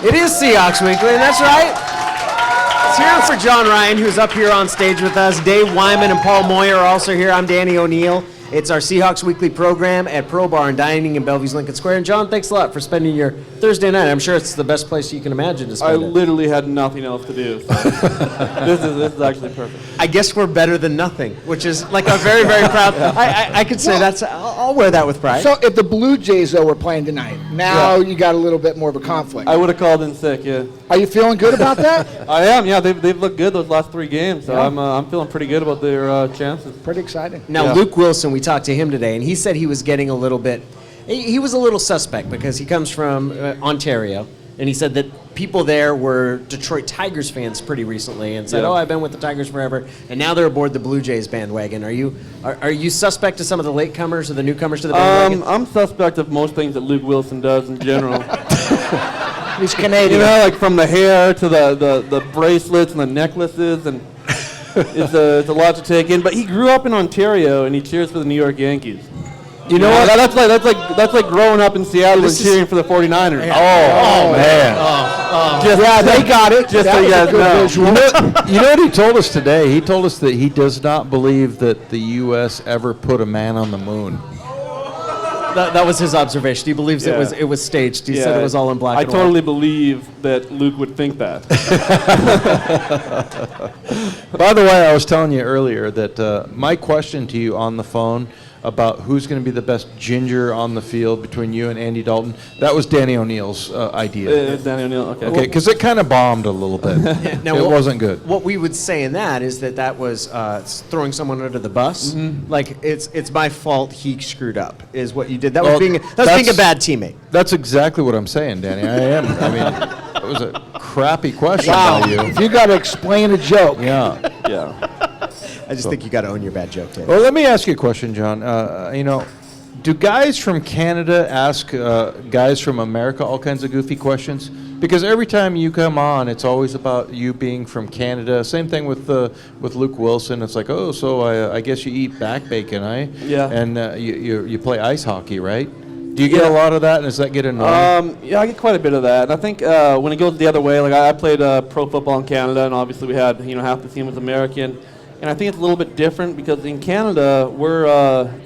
It is Seahawks Weekly, and that's right. It's here for John Ryan, who's up here on stage with us. Dave Wyman and Paul Moyer are also here. I'm Danny O'Neill. It's our Seahawks Weekly program at Pro Bar and Dining in Bellevue's Lincoln Square. And John, thanks a lot for spending your Thursday night. I'm sure it's the best place you can imagine to spend it. I literally had nothing else to do. So this is actually perfect. I guess we're better than nothing, which is like a very, very proud. I could say that's. I'll wear that with pride. So if the Blue Jays, though, were playing tonight, now you got a little bit more of a conflict. I would have called in sick, yeah. Are you feeling good about that? I am, yeah. They've looked good those last 3 games, so I'm feeling pretty good about their chances. Pretty exciting. Now, Luke Wilson, we talked to him today, and he said he was getting a little bit. He was a little suspect because he comes from Ontario, and he said that people there were Detroit Tigers fans pretty recently, and said, "Oh, I've been with the Tigers forever," and now they're aboard the Blue Jays bandwagon. Are you suspect of some of the latecomers or the newcomers to the bandwagon? I'm suspect of most things that Luke Wilson does in general. He's Canadian. You know, like from the hair to the bracelets and the necklaces, and it's a lot to take in. But he grew up in Ontario, and he cheers for the New York Yankees. You know what? That's like growing up in Seattle and cheering for the 49ers. Oh man! They got it. Just so you guys know. You know what he told us today? He told us that he does not believe that the U.S. ever put a man on the moon. That was his observation. He believes it was staged. He said it was all in black and white. I totally believe that Luke would think that. By the way, I was telling you earlier that my question to you on the phone about who's going to be the best ginger on the field between you and Andy Dalton, that was Danny O'Neill's idea. Danny O'Neill, okay. Okay, because it kind of bombed a little bit. Now, it wasn't good. What we would say in that is that was throwing someone under the bus. Mm-hmm. Like it's my fault he screwed up. Is what you did. That was being a bad teammate. That's exactly what I'm saying, Danny. I am. I mean, it was a crappy question by you. If you got to explain a joke. Yeah. I just think you got to own your bad joke, Dave. Well, let me ask you a question, John. Do guys from Canada ask guys from America all kinds of goofy questions? Because every time you come on, it's always about you being from Canada. Same thing with Luke Wilson. It's like, oh, so I guess you eat back bacon, eh? Yeah. And you play ice hockey, right? Do you get a lot of that, and does that get annoying? Yeah, I get quite a bit of that. And I think when it goes the other way, like I played pro football in Canada, and obviously we had half the team was American. And I think it's a little bit different because in Canada we're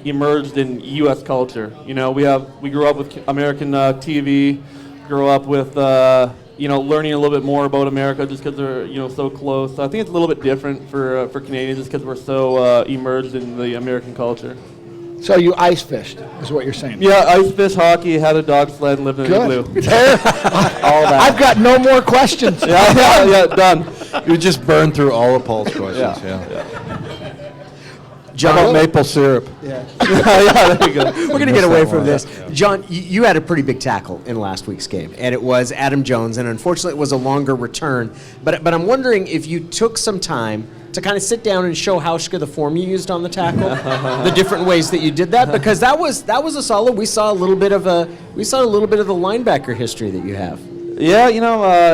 immersed in U.S. culture. You know, we grew up with American TV, grew up with learning a little bit more about America just because they're so close. So I think it's a little bit different for Canadians just because we're so immersed in the American culture. So you ice fished, is what you're saying? Yeah, ice fish, hockey, had a dog sled, and lived in an igloo. All that. I've got no more questions. Yeah, done. You just burned through all of Paul's questions. Yeah. John, how about maple syrup? Yeah, there you go. We're going to get away from this. John, you had a pretty big tackle in last week's game, and it was Adam Jones, and unfortunately it was a longer return. But I'm wondering if you took some time to kind of sit down and show Hauschka the form you used on the tackle, the different ways that you did that, because that was a solid. We saw a little bit of the linebacker history that you have. Yeah,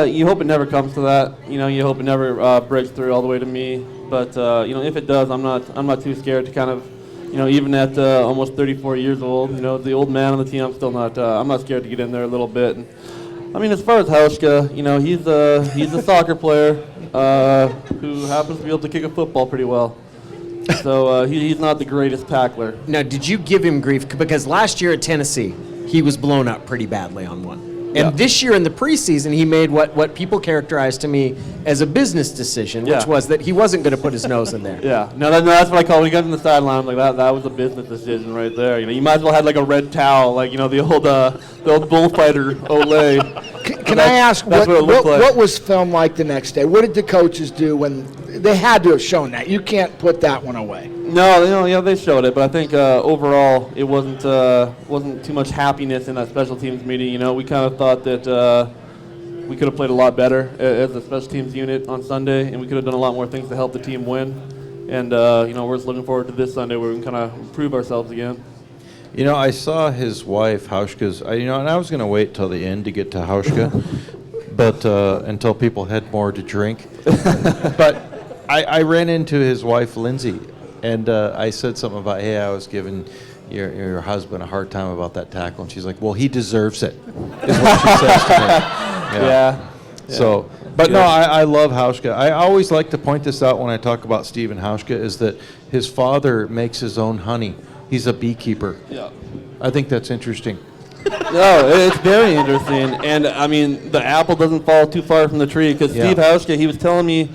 you hope it never comes to that. You hope it never breaks through all the way to me. But if it does, I'm not too scared to kind of, even at almost 34 years old, the old man on the team, I'm not scared to get in there a little bit. And, I mean, as far as Hauschka, he's a soccer player who happens to be able to kick a football pretty well. So he's not the greatest tackler. Now, did you give him grief? Because last year at Tennessee, he was blown up pretty badly on one. And this year in the preseason, he made what people characterized to me as a business decision, which was that he wasn't going to put his nose in there. Yeah, no, that's what I call it. When he got in the sideline, I'm like, that was a business decision right there. You might as well have like a red towel, like the old bullfighter Olay. Can I ask what was film like the next day? What did the coaches do when they had to have shown that? You can't put that one away. No, they showed it, but I think overall it wasn't too much happiness in that special teams meeting. We kind of thought that we could have played a lot better as a special teams unit on Sunday, and we could have done a lot more things to help the team win. And we're just looking forward to this Sunday where we can kind of improve ourselves again. I saw his wife Hauschka's. And I was going to wait till the end to get to Hauschka, but until people had more to drink. But I ran into his wife Lindsay. And I said something about, hey, I was giving your husband a hard time about that tackle. And she's like, well, he deserves it, is what she says to me. Yeah. So, but no, I love Hauschka. I always like to point this out when I talk about Stephen Hauschka, is that his father makes his own honey. He's a beekeeper. Yeah. I think that's interesting. No, it's very interesting. And, I mean, the apple doesn't fall too far from the tree, because Steve Hauschka, he was telling me,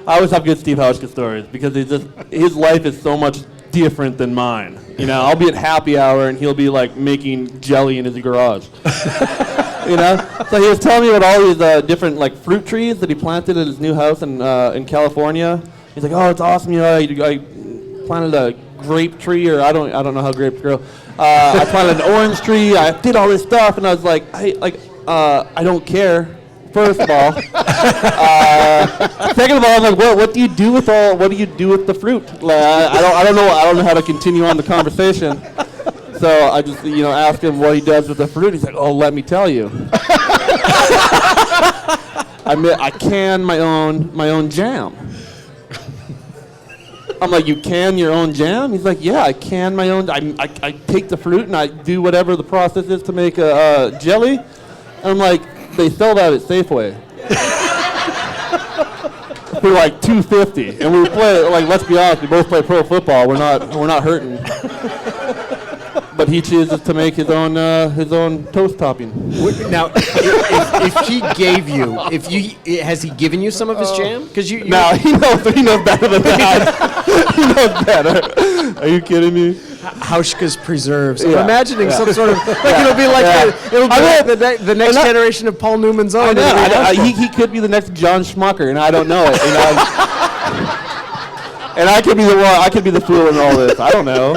I always have good Steve Hauschka stories, because his life is so much different than mine. You know, I'll be at happy hour, and he'll be, like, making jelly in his garage. You know? So he was telling me about all these different, like, fruit trees that he planted at his new house in California. He's like, oh, it's awesome. You know, I planted a grape tree, or I don't know how grapes grow. I planted an orange tree. I did all this stuff, and I was like, I don't care. First of all, second of all, I'm like, what do you do with the fruit? Like, I don't know how to continue on the conversation. So I just ask him what he does with the fruit. He's like, oh, let me tell you. I can my own jam. I'm like, you can your own jam? He's like, yeah, I can my own. I take the fruit and I do whatever the process is to make a jelly. And I'm like, they sell that at Safeway for like $2.50, and we play, like, let's be honest, we both play pro football. We're not hurting. But he chooses to make his own toast topping. Now, if he gave you, has he given you some of his jam? Because he knows better than that. He knows better. Are you kidding me? Hauschka's preserves. I'm imagining some sort of, like, it'll be like the next generation of Paul Newman's own. He could be the next John Schmucker, and I don't know it. And I could be the one. I could be the fool in all this. I don't know.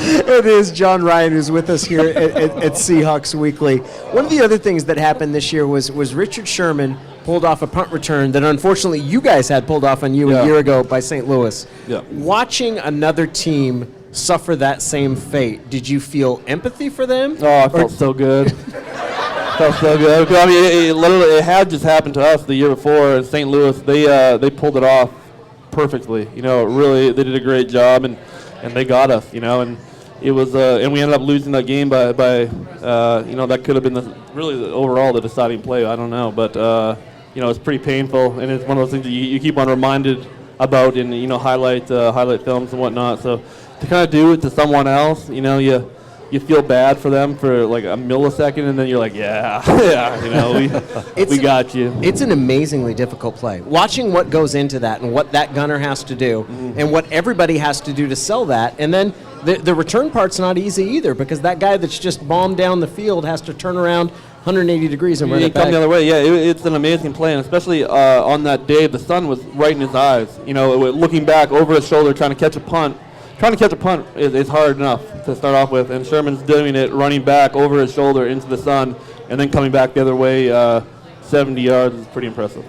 It is John Ryan who's with us here at Seahawks Weekly. One of the other things that happened this year was Richard Sherman pulled off a punt return that unfortunately you guys had pulled off on you a year ago by St. Louis. Yeah. Watching another team suffer that same fate, did you feel empathy for them? Oh, I felt so good. Felt so good. I mean, it had just happened to us the year before in St. Louis. They pulled it off perfectly. Really, they did a great job, and they got us. And it was, and we ended up losing that game by that could have been overall the deciding play. I don't know, but it's pretty painful, and it's one of those things that you keep on reminded about in highlight films and whatnot. So to kind of do it to someone else, you feel bad for them for like a millisecond, and then you're like, we got you. It's an amazingly difficult play. Watching what goes into that and what that gunner has to do and what everybody has to do to sell that, and then the return part's not easy either, because that guy that's just bombed down the field has to turn around 180 degrees and run it back. Come the other way. Yeah, it's an amazing play, and especially on that day, the sun was right in his eyes. Looking back over his shoulder, trying to catch a punt. Trying to catch a punt is hard enough to start off with, and Sherman's doing it running back over his shoulder into the sun and then coming back the other way 70 yards is pretty impressive.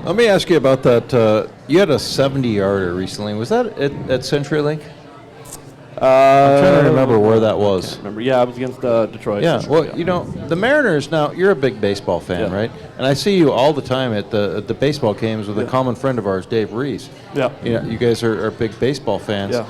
Let me ask you about that. You had a 70-yarder recently. Was that at CenturyLink? I'm trying to remember where that was. Remember? Yeah, I was against Detroit. Yeah, well, the Mariners, now, you're a big baseball fan, right? And I see you all the time at the baseball games with a common friend of ours, Dave Reese. Yeah. You guys are big baseball fans. Yeah.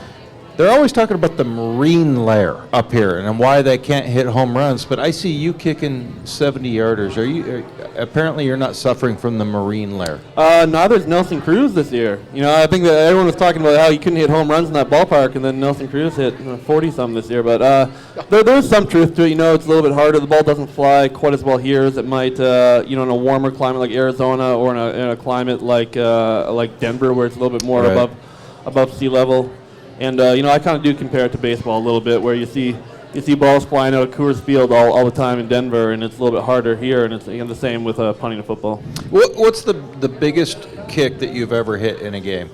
They're always talking about the marine layer up here and why they can't hit home runs, but I see you kicking 70-yarders. Apparently you're not suffering from the marine layer. Neither is Nelson Cruz this year. I think that everyone was talking about how he couldn't hit home runs in that ballpark, and then Nelson Cruz hit 40-something this year. But there's some truth to it. It's a little bit harder. The ball doesn't fly quite as well here as it might, in a warmer climate like Arizona, or in a climate like Denver, where it's a little bit more above sea level. And I kind of do compare it to baseball a little bit, where you see balls flying out of Coors Field all the time in Denver, and it's a little bit harder here, and it's the same with punting a football. What's the biggest kick that you've ever hit in a game?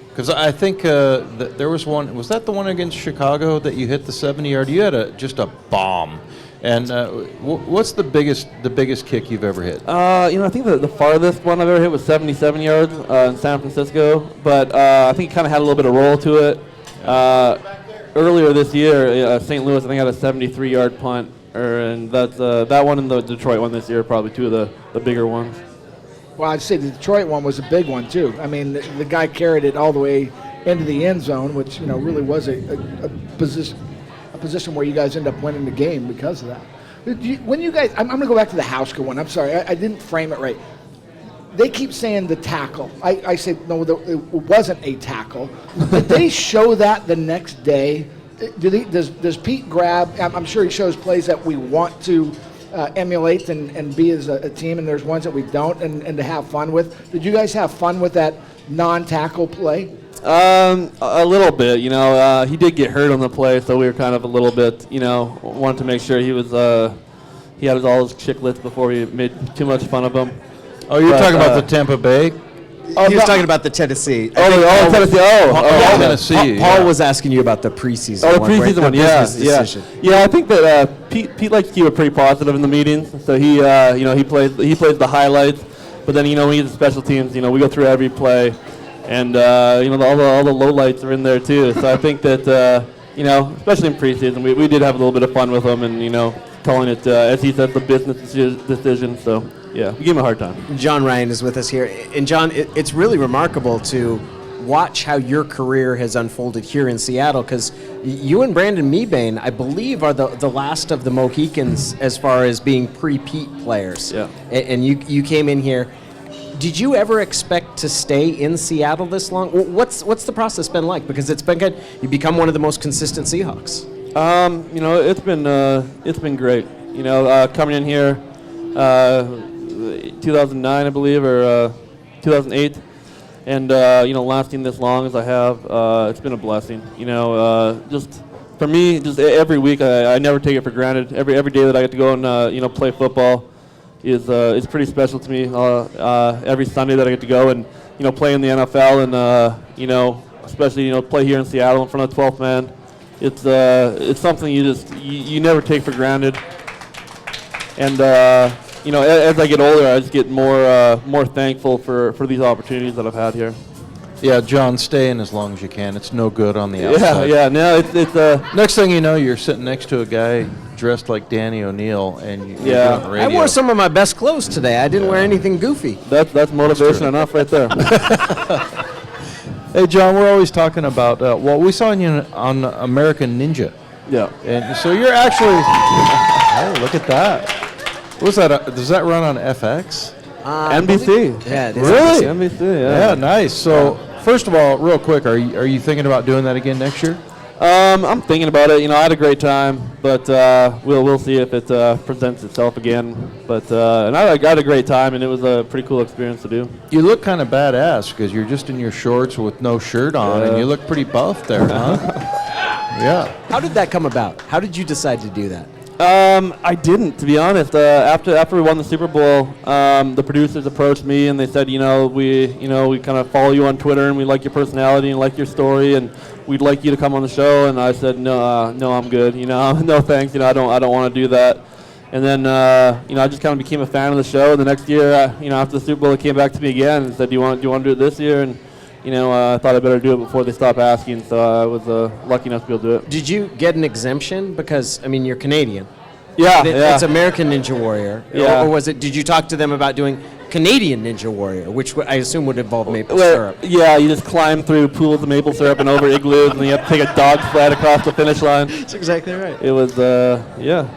Because I think there was one. Was that the one against Chicago that you hit the 70-yard? You had just a bomb. And what's the biggest kick you've ever hit? I think the farthest one I've ever hit was 77 yards in San Francisco, but I think it kind of had a little bit of roll to it. Earlier this year, St. Louis, I think, had a 73-yard punt, and that's that one and the Detroit one this year are probably two of the bigger ones. Well, I'd say the Detroit one was a big one too. I mean, the guy carried it all the way into the end zone, which really was a position where you guys end up winning the game because of that. When you guys, I'm going to go back to the Hauska one. I'm sorry, I didn't frame it right. They keep saying the tackle. I say, no, it wasn't a tackle. Did they show that the next day? Does Pete grab, I'm sure he shows plays that we want to emulate and be as a team, and there's ones that we don't, and to have fun with. Did you guys have fun with that non-tackle play? A little bit, he did get hurt on the play, so we were kind of a little bit, wanted to make sure he had all his chicklets before we made too much fun of him. Oh, you're talking about the Tampa Bay? He was talking about the Tennessee. Tennessee. Tennessee. Paul was asking you about the preseason one. Oh, the preseason one, yeah. Yeah, I think that Pete likes to keep it pretty positive in the meetings. So he plays the highlights, but then when he's the special teams, we go through every play, and all the lowlights are in there too. So I think that especially in preseason, we did have a little bit of fun with him, and calling it as he said, the business decision. So. Yeah, we gave him a hard time. John Ryan is with us here. And John, it's really remarkable to watch how your career has unfolded here in Seattle, because you and Brandon Mebane, I believe, are the last of the Mohicans as far as being pre-Pete players. Yeah. And you came in here. Did you ever expect to stay in Seattle this long? What's the process been like? Because it's been good. You become one of the most consistent Seahawks. It's been great. Coming in here, 2009, I believe, or 2008, and lasting this long as I have, it's been a blessing. Just for me, just every week, I never take it for granted. Every day that I get to go and play football is pretty special to me. Every Sunday that I get to go and play in the NFL and especially play here in Seattle in front of 12th man, it's something you never take for granted. And as I get older, I just get more thankful for these opportunities that I've had here. Yeah, John, stay in as long as you can. It's no good on the outside. Yeah. No, it's next thing you know, you're sitting next to a guy dressed like Danny O'Neill, and you're doing radio. I wore some of my best clothes today. I didn't wear anything goofy. That's motivation enough right there. Hey, John, we're always talking about. We saw you on American Ninja. Yeah. And so you're actually. Oh, look at that. What's that? Does that run on FX? NBC. Yeah, it is Really? NBC. Yeah, nice. So, first of all, real quick, are you thinking about doing that again next year? I'm thinking about it. I had a great time, but we'll see if it presents itself again. But and I had a great time, and it was a pretty cool experience to do. You look kind of badass because you're just in your shorts with no shirt on, and you look pretty buff there, huh? Yeah. How did that come about? How did you decide to do that? I didn't, to be honest. After we won the Super Bowl, the producers approached me and they said, we kind of follow you on Twitter and we like your personality and like your story and we'd like you to come on the show. And I said, no, I'm good. No thanks. I don't want to do that. And then, I just kind of became a fan of the show. And the next year, after the Super Bowl, it came back to me again and said, do you want to do it this year? And I thought I'd better do it before they stop asking, so I was lucky enough to be able to do it. Did you get an exemption? Because, you're Canadian. Yeah. It's American Ninja Warrior. Yeah. Or was it, did you talk to them about doing Canadian Ninja Warrior, which I assume would involve maple syrup? Yeah, you just climb through pools of maple syrup and over igloos, and you have to take a dog sled across the finish line. That's exactly right. It was, yeah.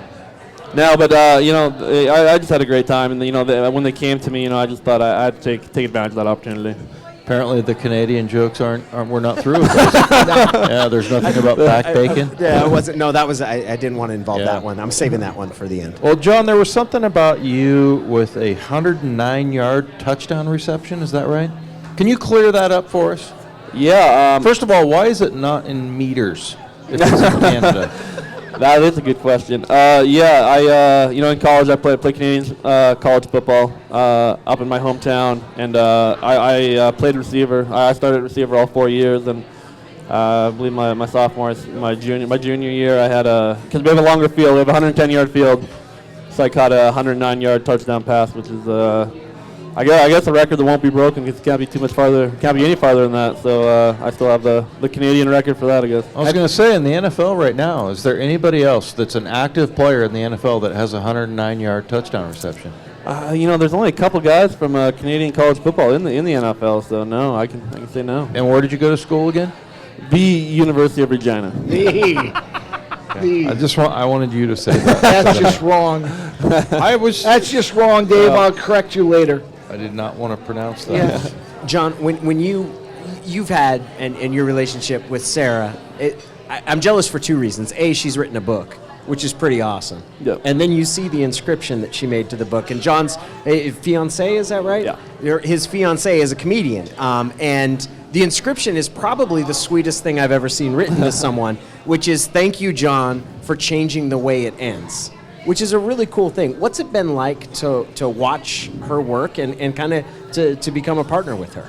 No, but, I just had a great time, and, when they came to me, I just thought I had to take advantage of that opportunity. Apparently the Canadian jokes we're not through with those. Yeah, there's nothing about back bacon. It wasn't. No, that was. I didn't want to involve Yeah. that one. I'm saving that one for the end. Well, John, there was something about you with a 109-yard touchdown reception. Is that right? Can you clear that up for us? Yeah. First of all, why is it not in meters if it's in Canada? That is a good question. I in college I played Canadian college football up in my hometown, and I played receiver. I started receiver all 4 years, and I believe my sophomore, my junior year, I had because we have a longer field, we have a 110-yard field, so I caught a 109-yard touchdown pass, which is I guess a record that won't be broken because it can't be too much farther, can't be any farther than that. So I still have the Canadian record for that, I guess. I was going to say, in the NFL right now, is there anybody else that's an active player in the NFL that has a 109-yard touchdown reception? There's only a couple guys from Canadian college football in the NFL, so no, I can say no. And where did you go to school again? The University of Regina. The- I wanted you to say that. That's just wrong. That's just wrong, Dave. I'll correct you later. I did not want to pronounce that. John, when you've had and your relationship with Sarah, I'm jealous for two reasons. A, she's written a book, which is pretty awesome. Yep. And then you see the inscription that she made to the book. And John's fiance, is that right? Yeah. His fiance is a comedian. And the inscription is probably the sweetest thing I've ever seen written to someone, which is, "Thank you, John, for changing the way it ends," which is a really cool thing. What's it been like to watch her work and kind of to become a partner with her?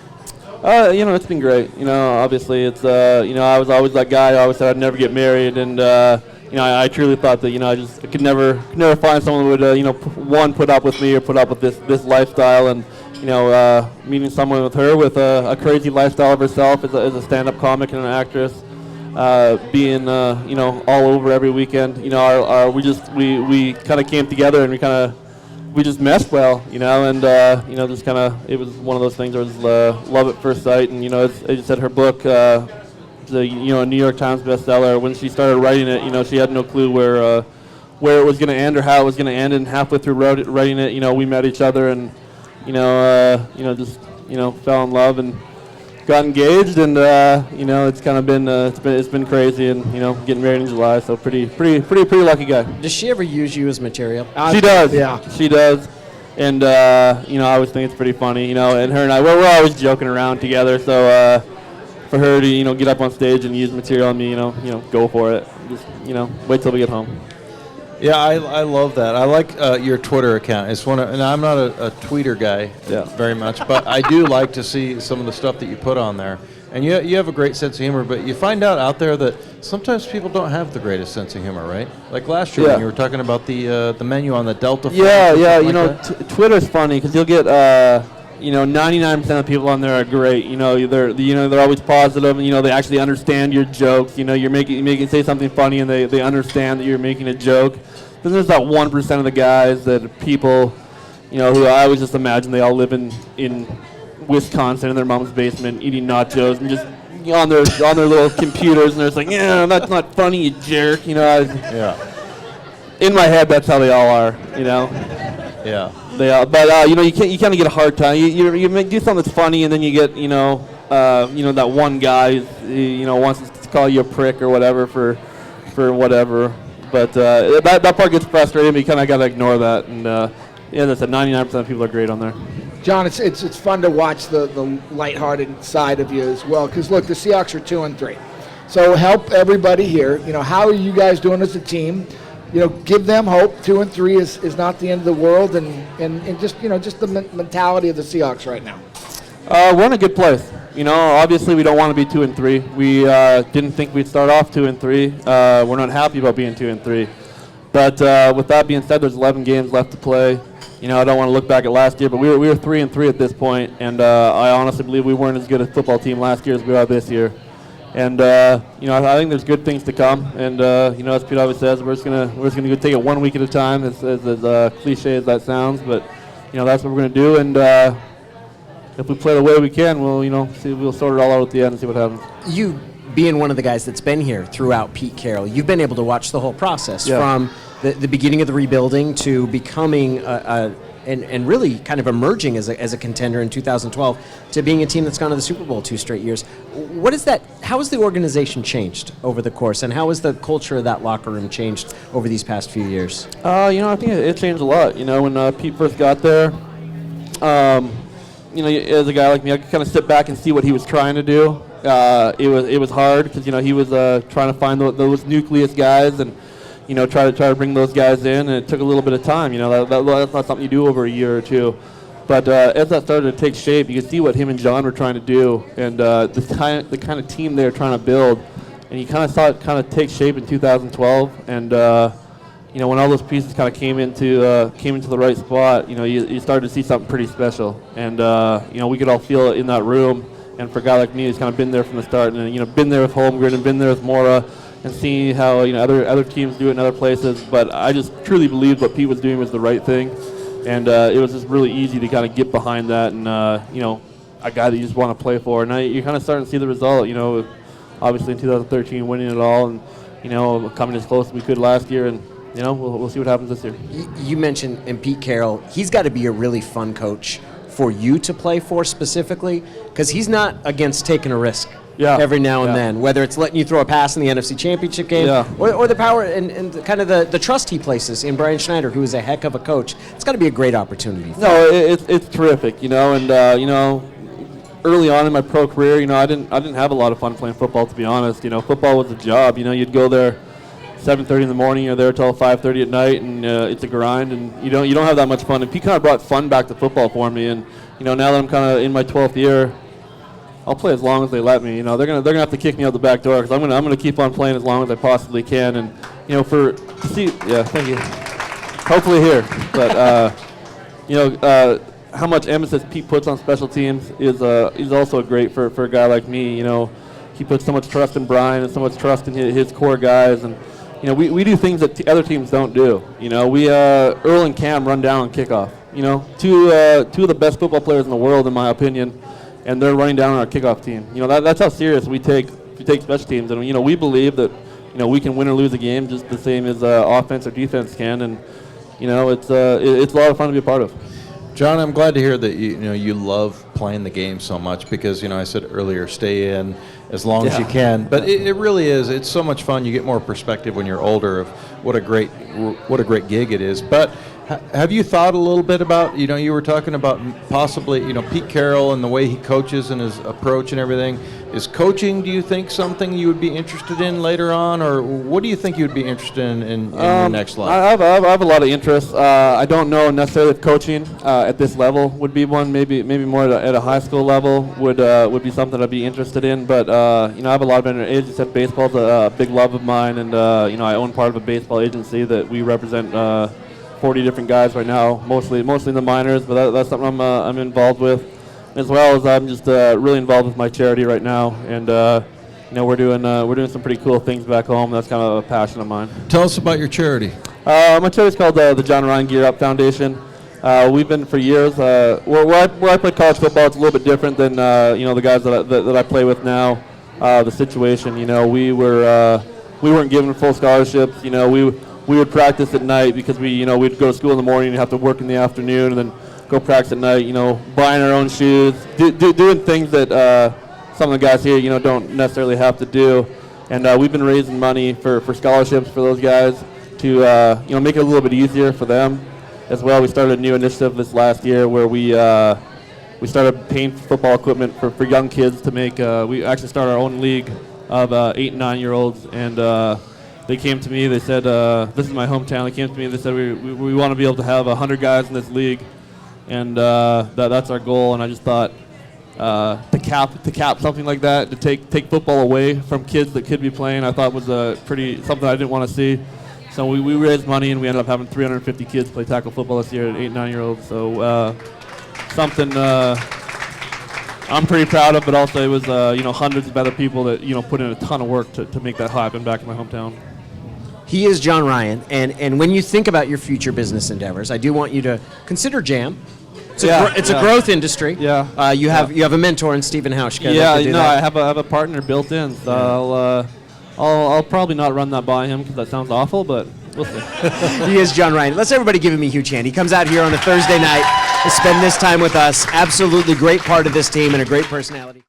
It's been great. Obviously, it's I was always that guy. I always said I'd never get married, and I truly thought that I could never find someone who would put up with me or put up with this lifestyle, and meeting someone with her with a crazy lifestyle of herself as a stand-up comic and an actress, being all over every weekend. We kind of came together and we just meshed well, and just kind of, it was one of those things where it was love at first sight. And as you said, her book, a New York Times bestseller. When she started writing it, she had no clue where it was going to end or how it was going to end. And halfway through writing it, we met each other and just fell in love and got engaged. And it's kind of been it's been crazy, and getting married in July. So pretty lucky guy. Does she ever use you as material? She does. Yeah. She does. And, I always think it's pretty funny, and her and I, we're always joking around together. So for her to, get up on stage and use material on me, go for it. Just, wait till we get home. Yeah, I love that. I like your Twitter account. It's and I'm not a tweeter guy very much, but I do like to see some of the stuff that you put on there. And you have a great sense of humor, but you find out there that sometimes people don't have the greatest sense of humor, right? Like last year when you were talking about the menu on the Delta. Twitter's funny because you'll get 99% of the people on there are great. They're always positive, and they actually understand your jokes. You're making say something funny, and they understand that you're making a joke. Then there's that 1% of the guys that people, who I always just imagine they all live in Wisconsin in their mom's basement eating nachos and just on their little computers, and they're just like, yeah, that's not funny, you jerk. In my head, that's how they all are. Yeah. They are, but you kind of get a hard time. You do something that's funny, and then you get that one guy who wants to call you a prick or whatever for whatever. But that part gets frustrating. But you kind of got to ignore that. And as I said, 99% of people are great on there. John, it's fun to watch the lighthearted side of you as well. Because look, the Seahawks are 2-3. So help everybody here. How are you guys doing as a team? Give them hope. 2-3 is not the end of the world, and just the mentality of the Seahawks right now. We're in a good place. Obviously we don't want to be 2-3. We didn't think we'd start off 2-3. We're not happy about being 2-3. But with that being said, there's 11 games left to play. I don't want to look back at last year, but we were 3-3 at this point, and I honestly believe we weren't as good a football team last year as we are this year. And I think there's good things to come. And as Pete always says, we're just gonna go take it 1 week at a time. As cliche as that sounds, but that's what we're gonna do. And if we play the way we can, we'll sort it all out at the end and see what happens. You being one of the guys that's been here throughout Pete Carroll, you've been able to watch the whole process from the beginning of the rebuilding to becoming and really kind of emerging as a contender in 2012 to being a team that's gone to the Super Bowl 2 straight years. What is that? How has the organization changed over the course, and how has the culture of that locker room changed over these past few years? I think it changed a lot. When Pete first got there, as a guy like me, I could kind of sit back and see what he was trying to do. It was hard because he was trying to find those nucleus guys and try to bring those guys in, and it took a little bit of time. That's not something you do over a year or two. But as that started to take shape, you could see what him and John were trying to do, and the kind of team they were trying to build. And you kind of saw it kind of take shape in 2012. And when all those pieces kind of came into the right spot, you started to see something pretty special. And we could all feel it in that room. And for a guy like me who's kind of been there from the start, and been there with Holmgren and been there with Mora, and seeing how other teams do it in other places, but I just truly believed what Pete was doing was the right thing, and it was just really easy to kind of get behind that, and a guy that you just want to play for, and you're kind of starting to see the result. Obviously in 2013 winning it all, and coming as close as we could last year, and we'll see what happens this year. You mentioned and Pete Carroll. He's got to be a really fun coach for you to play for specifically, because he's not against taking a risk. Yeah. Every now and then, whether it's letting you throw a pass in the NFC Championship game, or the power and kind of the trust he places in Brian Schneider, who is a heck of a coach. It's got to be a great opportunity. No, it's terrific, and early on in my pro career, I didn't have a lot of fun playing football, to be honest. Football was a job. You'd go there 7:30 in the morning, you're there till 5:30 at night, and it's a grind, and you don't have that much fun. And Pete kind of brought fun back to football for me, and now that I'm kind of in my 12th year, I'll play as long as they let me. They're gonna have to kick me out the back door, because I'm gonna keep on playing as long as I possibly can. And thank you. Hopefully here, but how much emphasis Pete puts on special teams is also great for a guy like me. He puts so much trust in Brian and so much trust in his core guys, and we do things that other teams don't do. We Earl and Cam run down on kickoff. Two of the best football players in the world, in my opinion. And they're running down on our kickoff team. That's how serious we take special teams. And we believe that we can win or lose a game just the same as offense or defense can. And it's a lot of fun to be a part of. John, I'm glad to hear that you love playing the game so much, because I said earlier, stay in as long as you can. But it really is. It's so much fun. You get more perspective when you're older of what a great gig it is. But have you thought a little bit about, you were talking about possibly, Pete Carroll and the way he coaches and his approach and everything. Is coaching, do you think, something you would be interested in later on, or what do you think you would be interested in your next life? I have a lot of interests. I don't know necessarily if coaching at this level would be one. Maybe more at a high school level would be something I'd be interested in. But I have a lot of interest. As you said, baseball's a big love of mine, and I own part of a baseball agency that we represent 40 different guys right now, mostly in the minors. But that's something I'm involved with, as well as I'm just really involved with my charity right now, and we're doing some pretty cool things back home. That's kind of a passion of mine. Tell us about your charity. My charity's called the John Ryan Gear Up Foundation. We've been for years. Where I played college football, it's a little bit different than the guys that I play with now. The situation, we weren't given full scholarships. We would practice at night because we'd go to school in the morning and have to work in the afternoon, and then go practice at night. Buying our own shoes, doing things that some of the guys here don't necessarily have to do. And we've been raising money for scholarships for those guys to make it a little bit easier for them as well. We started a new initiative this last year where we started paying for football equipment for young kids to make. We actually started our own league of 8 and 9 year olds, and they came to me. They said, "This is my hometown." They came to me and they said, "We want to be able to have 100 guys in this league, and that's our goal." And I just thought to cap something like that, to take football away from kids that could be playing, I thought was something I didn't want to see. So we raised money, and we ended up having 350 kids play tackle football this year at 8 and 9 year olds. So something I'm pretty proud of, but also it was hundreds of other people that put in a ton of work to make that happen back in my hometown. He is John Ryan, and when you think about your future business endeavors, I do want you to consider JAM. It's a growth industry. Yeah. You have a mentor in Stephen Hauschka. I have a partner built in. So I'll probably not run that by him because that sounds awful, but we'll see. He is John Ryan. Let's everybody give him a huge hand. He comes out here on a Thursday night to spend this time with us. Absolutely great part of this team and a great personality.